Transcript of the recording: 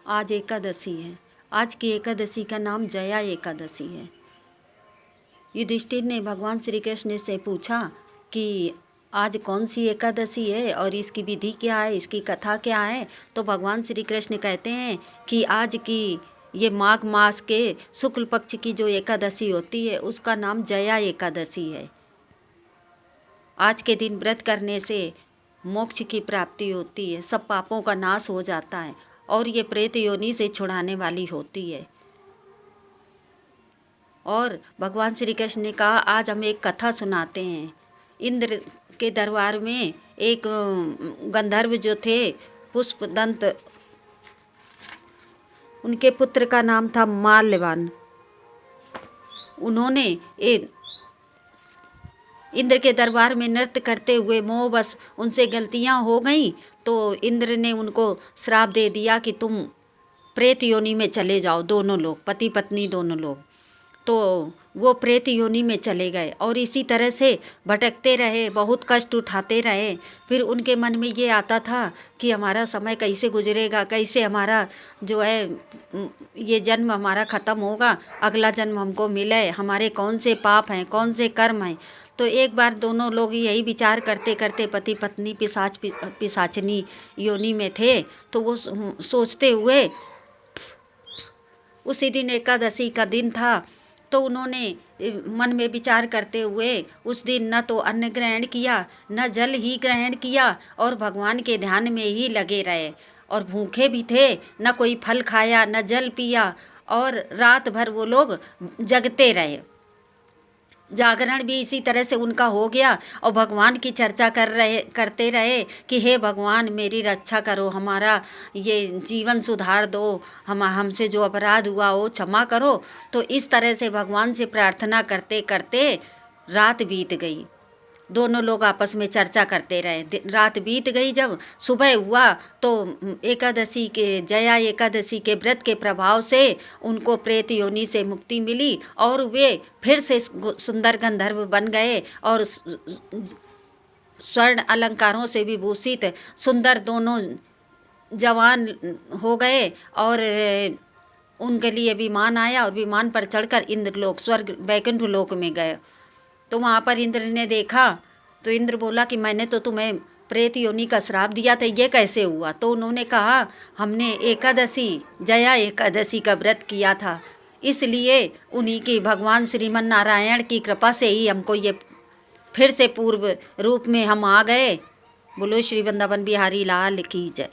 आज एकादशी है। आज की एकादशी का नाम जया एकादशी है। युधिष्ठिर ने भगवान श्री कृष्ण से पूछा कि आज कौन सी एकादशी है और इसकी विधि क्या है, इसकी कथा क्या है। तो भगवान श्री कृष्ण कहते हैं कि आज की ये माघ मास के शुक्ल पक्ष की जो एकादशी होती है उसका नाम जया एकादशी है। आज के दिन व्रत करने से मोक्ष की प्राप्ति होती है, सब पापों का नाश हो जाता है और ये प्रेत योनि से छुड़ाने वाली होती है। और भगवान श्री कृष्ण ने कहा आज हम एक कथा सुनाते हैं। इंद्र के दरबार में एक गंधर्व जो थे पुष्पदंत, उनके पुत्र का नाम था माल्यवान। उन्होंने इंद्र के दरबार में नृत्य करते हुए मोहवश उनसे गलतियां हो गईं, तो इंद्र ने उनको श्राप दे दिया कि तुम प्रेत योनि में चले जाओ, दोनों लोग, पति पत्नी दोनों लोग। तो वो प्रेत योनि में चले गए और इसी तरह से भटकते रहे, बहुत कष्ट उठाते रहे। फिर उनके मन में ये आता था कि हमारा समय कैसे गुजरेगा, कैसे हमारा जो है ये जन्म हमारा ख़त्म होगा, अगला जन्म हमको मिले, हमारे कौन से पाप हैं, कौन से कर्म हैं। तो एक बार दोनों लोग यही विचार करते करते पति पत्नी पिशाचनी योनि में थे। तो वो सोचते हुए, उसी दिन एकादशी का दिन था, तो उन्होंने मन में विचार करते हुए उस दिन न तो अन्न ग्रहण किया, न जल ही ग्रहण किया और भगवान के ध्यान में ही लगे रहे। और भूखे भी थे, न कोई फल खाया, न जल पिया, और रात भर वो लोग जगते रहे। जागरण भी इसी तरह से उनका हो गया और भगवान की चर्चा करते रहे कि हे भगवान मेरी रक्षा करो, हमारा ये जीवन सुधार दो, हमसे जो अपराध हुआ वो क्षमा करो। तो इस तरह से भगवान से प्रार्थना करते करते रात बीत गई। दोनों लोग आपस में चर्चा करते रहे। रात बीत गई, जब सुबह हुआ तो एकादशी के जया एकादशी के व्रत के प्रभाव से उनको प्रेत योनि से मुक्ति मिली और वे फिर से सुंदर गंधर्व बन गए और स्वर्ण अलंकारों से विभूषित सुंदर दोनों जवान हो गए। और उनके लिए विमान आया और विमान पर चढ़कर इंद्रलोक, स्वर्ग वैकुंठ लोक में गए। तो वहाँ पर इंद्र ने देखा, तो इंद्र बोला कि मैंने तो तुम्हें प्रेत योनि का श्राप दिया था, ये कैसे हुआ। तो उन्होंने कहा हमने एकादशी जया एकादशी का व्रत किया था, इसलिए उन्हीं की भगवान श्रीमन नारायण की कृपा से ही हमको ये फिर से पूर्व रूप में हम आ गए। बोलो श्री वृंदावन बिहारी लाल की जय।